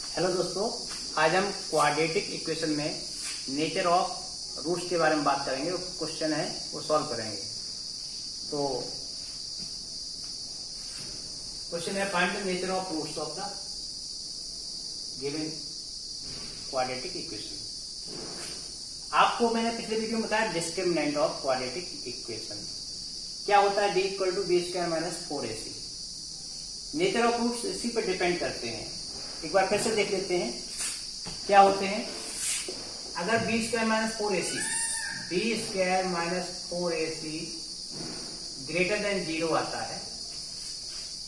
Hello दोस्तों, आज हम क्वाड्रेटिक इक्वेशन में नेचर ऑफ रूट्स के बारे में बात करेंगे। क्वेश्चन है वो सॉल्व करेंगे। तो क्वेश्चन है find the nature of roots of the given quadratic equation. आपको मैंने पिछले वीडियो में बताया डिस्क्रिमिनेंट ऑफ क्वाड्रेटिक इक्वेशन क्या होता है। d equal to B square minus 4ac। Nature of roots इसी पर डिपेंड करते हैं। एक बार फिर से देख लेते हैं क्या होते हैं। अगर B square minus 4ac greater than 0 आता है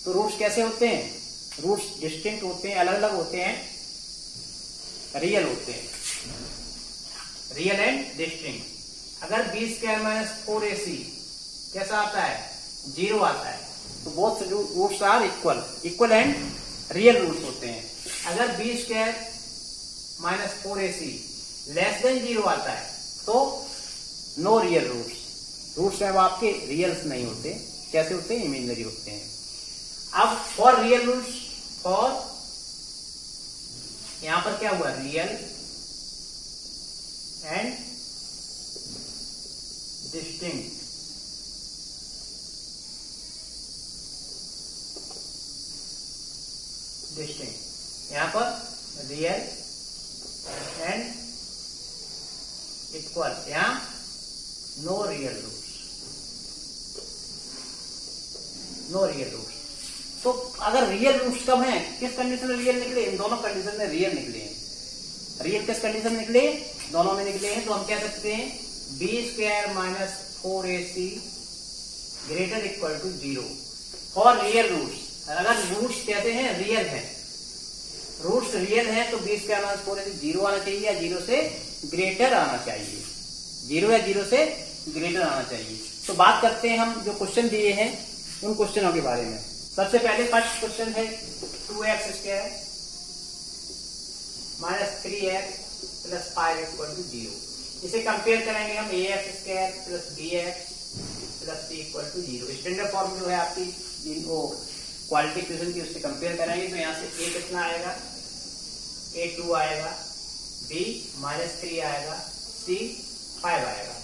तो रूट्स कैसे होते हैं। रूट्स डिस्टिंक्ट होते हैं, अलग अलग होते हैं, रियल होते हैं, रियल एंड डिस्टिंक्ट। अगर बी स्क्वायर माइनस 4ac कैसा आता है, 0 आता है, तो both roots are equal and real roots होते हैं। अगर B square minus 4ac less than 0 आता है तो नो रियल रूट्स है वो आपके रियल्स नहीं होते। कैसे होते हैं, इमेजिनरी होते हैं। अब फॉर रियल रूट्स, फॉर यहां पर क्या हुआ, रियल एंड डिस्टिंक्ट। यहां पर रियल एंड इक्वल, यहां नो रियल रूट्स। तो अगर रियल रूट्स कब हैं, किस कंडीशन में रियल निकले, इन दोनों कंडीशन में रियल निकले हैं। रियल किस कंडीशन में निकले, दोनों में निकले हैं। तो हम कह सकते हैं B square minus 4ac greater equal to 0 for real roots. अगर रूट्स कहते हैं रियल है, रूट्स रियल है तो बी स्क्वायर माइनस 4ac 0 आना चाहिए या 0 से ग्रेटर आना चाहिए, 0 या 0 से ग्रेटर आना चाहिए। तो बात करते हैं हम जो क्वेश्चन दिए हैं उन क्वेश्चनों के बारे में। सबसे पहले फर्स्ट क्वेश्चन है 2x square minus 3x plus 5 equal to 0। इसे कंपेयर करेंगे हम ax square plus bx plus c equal to 0। Standard form जो है आपकी जिनको क्वालिटी इक्वेशन की उससे कंपेयर कराएंगे तो यहाँ से a कितना आएगा, a 2 आएगा, b माइनस 3 आएगा, c 5 आएगा।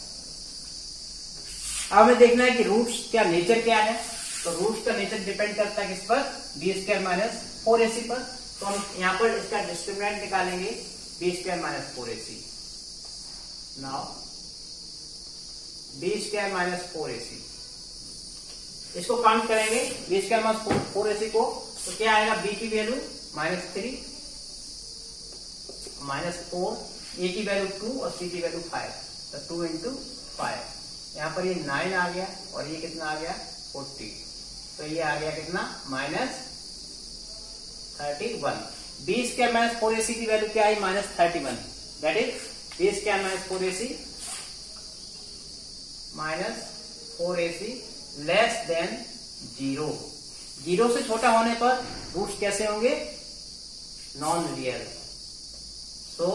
अब हमें देखना है कि रूट्स क्या नेचर क्या है। तो रूट्स का नेचर डिपेंड करता है किस पर, बी स्क्वायर माइनस 4ac पर। तो हम यहाँ पर इसका डिस्क्रिमिनेंट निकालेंगे B square minus 4ac। Now B square minus 4ac इसको काउंट करेंगे, बी स्क्वायर माइनस 4ac को, तो क्या आएगा, b की वैल्यू माइनस 3 माइनस 4, a की वैल्यू 2 और c की वैल्यू 5, तो 2 इंटू 5। यहाँ पर ये 9 आ गया और ये कितना आ गया, 40। तो ये आ गया कितना, minus 31। B square minus 4ac की वैल्यू क्या आई, minus 31। That is B square minus 4ac minus 4ac less than 0। 0 से छोटा होने पर रूट्स कैसे होंगे, नॉन रियल। तो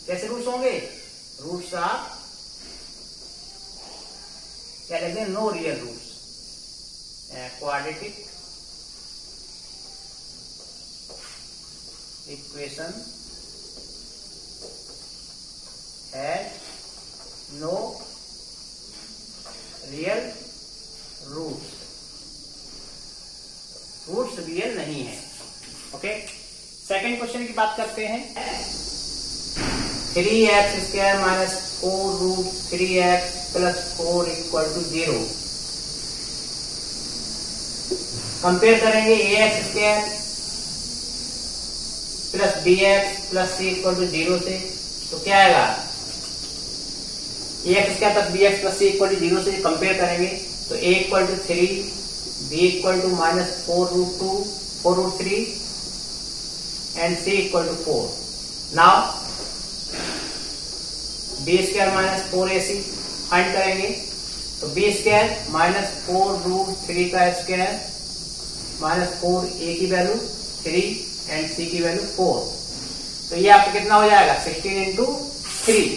कैसे रूट्स होंगे, रूट्स आर क्या लिखते हैं, no real roots. Quadratic equation has no real roots real नहीं है। ओके, सेकेंड क्वेश्चन की बात करते हैं। 3x square minus 4 root 3x plus 4 equal to 0। Compare करेंगे ax square plus bx plus c equal to 0 से। तो क्या आएगा, ax square plus bx plus c equal to 0 से कंपेयर करेंगे तो a equal to 3, b equal to minus 4 root 2 4 root 3 and c equal to 4। Now b square minus 4ac find करेंगे तो b square minus 4 root 3 का square minus 4a की value 3 and c की value 4। तो ये आपका कितना हो जाएगा, 16 इंटू 3,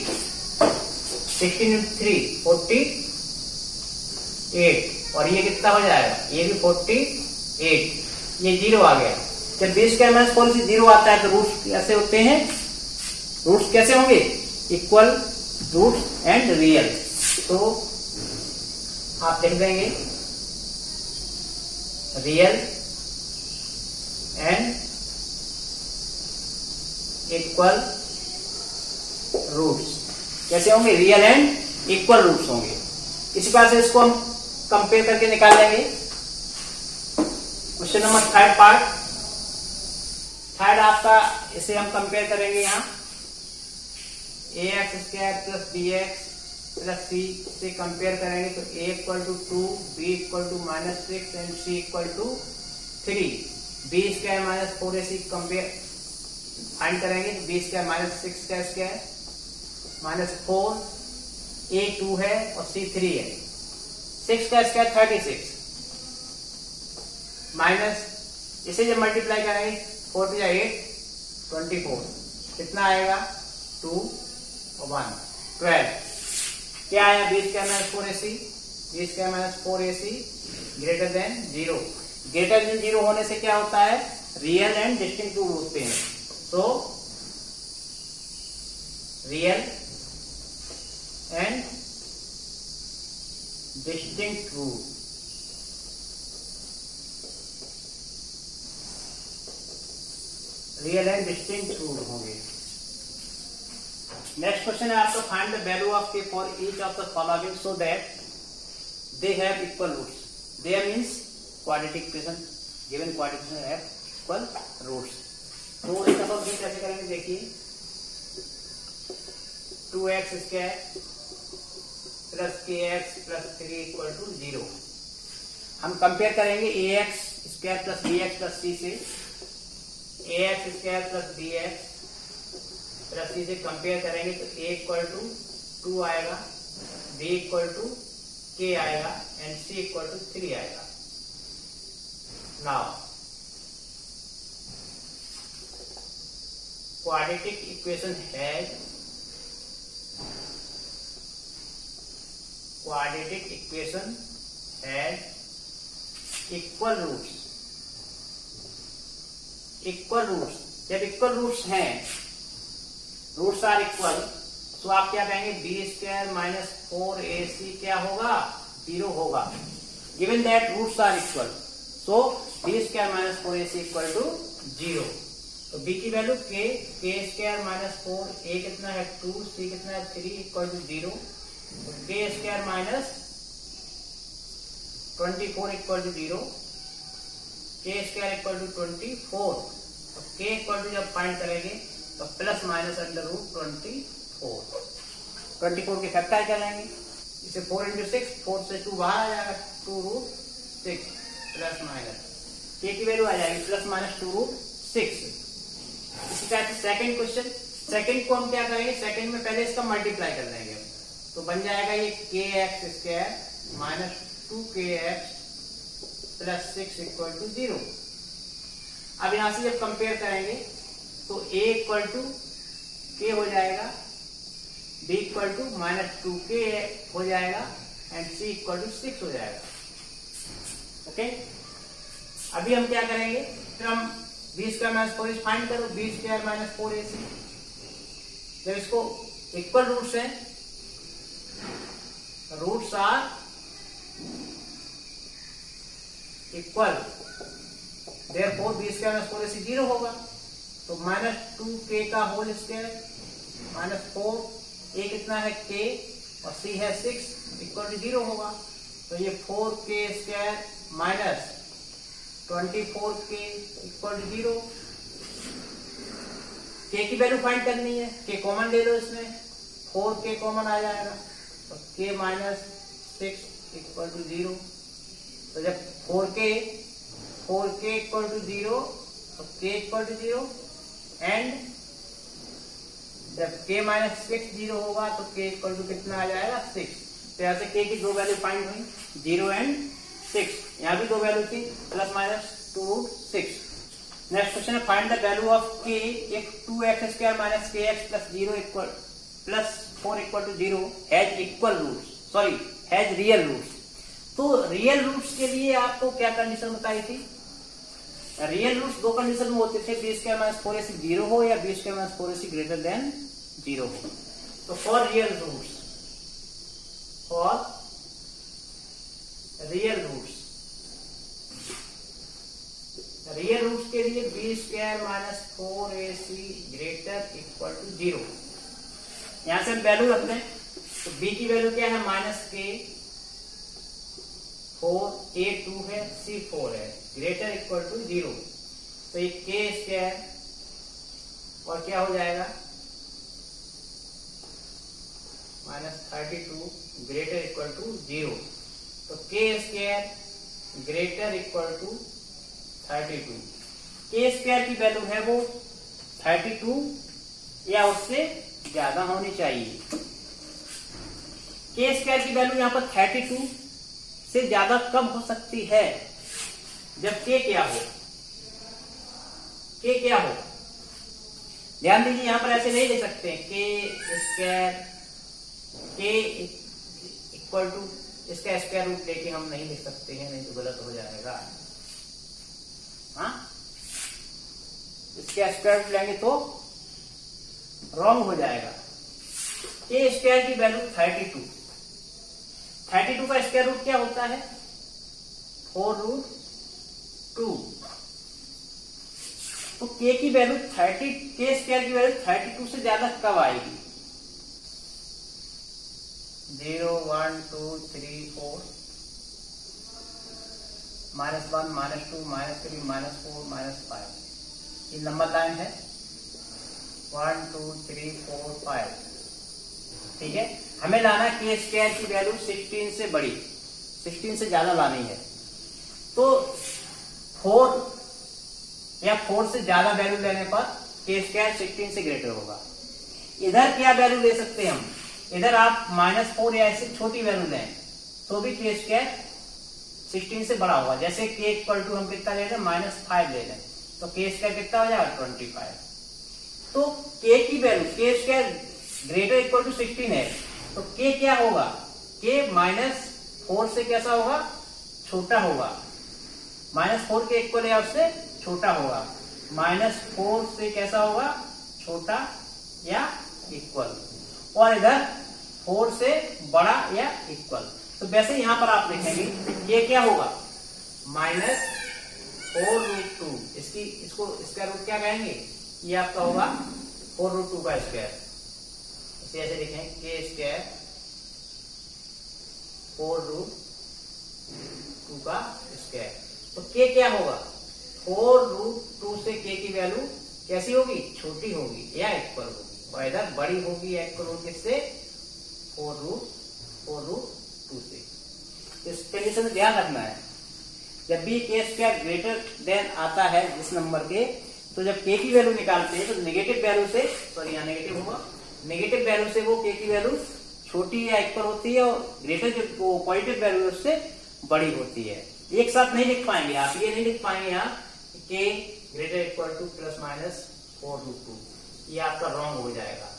16 इंटू 3 48 और ये कितना हो जाएगा, ये भी 48, ये 0 आ गया। जब बी स्क्वायर माइनस 4ac 0 आता है तो रूट्स कैसे होते हैं, रूट्स कैसे होंगे, इक्वल रूट्स एंड रियल। तो आप लिख देंगे रियल एंड इक्वल रूट्स। कैसे होंगे, रियल एंड इक्वल रूट्स होंगे। इसी प्रकार से इसको हम कंपेयर करके निकाल लेंगे। Question number third part, third आपका, इसे हम कंपेयर करेंगे यहाँ A X square plus B X plus C से कंपेयर करेंगे तो a equal to 2, b equal to -6 and c equal to 3। b square minus 4ac compare find करेंगे तो b स्क्वायर माइनस 6 का स्क्वायर -4, a 2 है और c 3 है। 6 का स्क्वायर 36 माइनस, इसे जब मल्टीप्लाई करेंगे 4 to 8 24, कितना आएगा 2 और 1 12। क्या आया, B square minus 4ac, B square minus 4ac greater than 0। Greater than 0 होने से क्या होता है, रियल एंड डिस्टिंक्ट रूट होते हैं। तो real and distinct root, real and distinct root होंगे। नेक्स्ट क्वेश्चन है आपका, find the value of k for each of the following so that they have equal roots. There means quadratic equation, given quadratic equation have equal roots. तो इसका solution कैसे करेंगे, देखिए 2x square plus kx plus 3 equal to 0। हम compare करेंगे ax square plus bx plus c से। ax square plus bx plus C से compare करेंगे तो a इक्वल टू 2 आएगा, b इक्वल टू k आएगा एंड c इक्वल टू 3 आएगा। Now quadratic equation has equal roots. Equal roots, जब equal roots हैं, roots are equal, तो आप क्या कहेंगे, बी स्क्वायर माइनस 4ac क्या होगा, 0 होगा। Given that roots are equal, so B square minus 4ac equal to 0। तो b की value k square minus 4, a कितना है 2, c कितना है 3 equal to 0। k square minus 24 equal to 0, k square equal to 24। तो k इक्वल टू जब find करेंगे तो प्लस माइनस अंडर रूट 24 के फैक्टर क्या लेंगे, इसे 4 इंटू 6, 4 से 2 बाहर आ जाएगा, 2 रूट 6 प्लस माइनस k की वैल्यू आ जाएगी प्लस माइनस 2 रूट 6। इसी तरह से सेकंड क्वेश्चन, सेकंड को हम क्या करेंगे, सेकंड में पहले इसका मल्टीप्लाई कर देंगे, तो बन जाएगा ये kx square minus 2kx plus 6 equal to 0। अब यहां से जब कंपेयर करेंगे तो a इक्वल टू k हो जाएगा, b equal to minus 2k हो जाएगा एंड c इक्वल टू 6 हो जाएगा। ओके, अभी हम क्या करेंगे, फिर हम b square minus 4ac find करो, b स्क्वायर माइनस 4ac। जब इसको इक्वल रूट्स हैं, roots are equal, therefore b square minus 4ac 0 होगा। तो माइनस 2k का होल स्क्वायर माइनस 4, a कितना है k और c है 6 इक्वल टू 0 होगा। तो ये 4k square minus 24k equal to 0। k की वैल्यू फाइंड करनी है, k कॉमन ले लो, इसमें 4k कॉमन आ जाएगा, तो k माइनस 6 इक्वल टू 0। तो जब 4k इक्वल टू 0 तो k इक्वल टू 0 एंड जब k माइनस 6 0 होगा तो k इक्वल टू कितना आ जाएगा 6। तो यहाँ से k की दो वैल्यू फाइंड हुई, 0 एंड 6। यहाँ भी दो वैल्यू थी, plus minus 2 root 6। Next question है, find the value of k if 2x square minus kx plus 0 equal plus 4 equal to 0 has equal roots, sorry has real roots. तो real roots के लिए आपको क्या कंडीशन बताई थी, real roots दो condition में होते थे, बी स्क्वायर माइनस 4ac 0 हो या B square minus 4ac greater than 0 हो। तो फॉर रियल रूट्स के लिए B square minus 4ac greater equal to 0। यहां से हम वैल्यू रखते हैं, तो b की वैल्यू क्या है, -k, 4a 2 है, c 4 है, ग्रेटर इक्वल टू 0। तो ये k स्क्वायर और क्या हो जाएगा, -32 ग्रेटर इक्वल टू 0। तो k square greater equal to 32। k square की वैल्यू है वो 32 या उससे ज्यादा होनी चाहिए। k स्क्वायर की वैल्यू यहां पर 32 से ज्यादा कब हो सकती है, जब k क्या हो, k क्या हो। ध्यान दीजिए यहां पर ऐसे नहीं ले सकते k square k equal to इसका स्क्वायर रूट लेके हम नहीं लिख सकते हैं, नहीं तो गलत हो जाएगा। हाँ, इसका स्क्वायर रूट लेंगे तो रॉन्ग हो जाएगा। k स्क्वायर की वैल्यू 32 का स्क्वायर रूट क्या होता है, 4√2। तो k की वैल्यू k स्क्वायर की वैल्यू 32 से ज्यादा कब आएगी, 0 1 2 3 4 -1 -2 -3 -4 -5। ये नंबर लाइन है 1 2 3 4 5। ठीक है, हमें लाना k स्क्वायर की वैल्यू 16 से बड़ी, 16 से ज्यादा लानी है। तो 4 या 4 से ज्यादा वैल्यू लेने पर k स्क्वायर 16 से ग्रेटर होगा। इधर क्या वैल्यू ले सकते हैं हम, इधर आप -4 या इससे छोटी वैल्यू लें तो भी k स्क्वायर 16 से बड़ा होगा। जैसे k इक्वल टू हम कितना ले लें, -5 ले लें, तो k स्क्वायर कितना हो जाएगा, 25। तो k की value k square greater equal to 16 है, तो k क्या होगा, k -4 से कैसा होगा, छोटा होगा, -4 के इक्वल या उससे छोटा होगा, -4 से कैसा होगा, छोटा या इक्वल, और इधर 4 से बड़ा या इक्वल। तो वैसे यहां पर आप लिखेंगे ये क्या होगा, -4√2। इसको स्क्वायर रूट क्या कहेंगे, ये आपका होगा 4√2 का स्क्वायर। इसे ऐसे लिखें k स्क्वायर 4√2 का स्क्वायर। तो k क्या होगा, 4√2 से k की वैल्यू कैसी होगी, छोटी होगी या इक्वल होगी, और इधर बड़ी होगी या इक्वल होगी, किससे, 4√2 से। इस कंडीशन में ध्यान रखना है, जब भी k स्क्वायर ग्रेटर देन आता है जिस नंबर के, तो जब k की वैल्यू निकालते हैं तो नेगेटिव वैल्यू से, सॉरी यहाँ नेगेटिव होगा, नेगेटिव वैल्यू से वो k की वैल्यू छोटी या इक्वल होती है, और ग्रेटर जो पॉजिटिव वैल्यू है उससे बड़ी होती है। एक साथ नहीं लिख पाएंगे आप, ये नहीं लिख पाएंगे यहाँ k ग्रेटर इक्वल टू +- 4√2, ये आपका रॉन्ग हो जाएगा।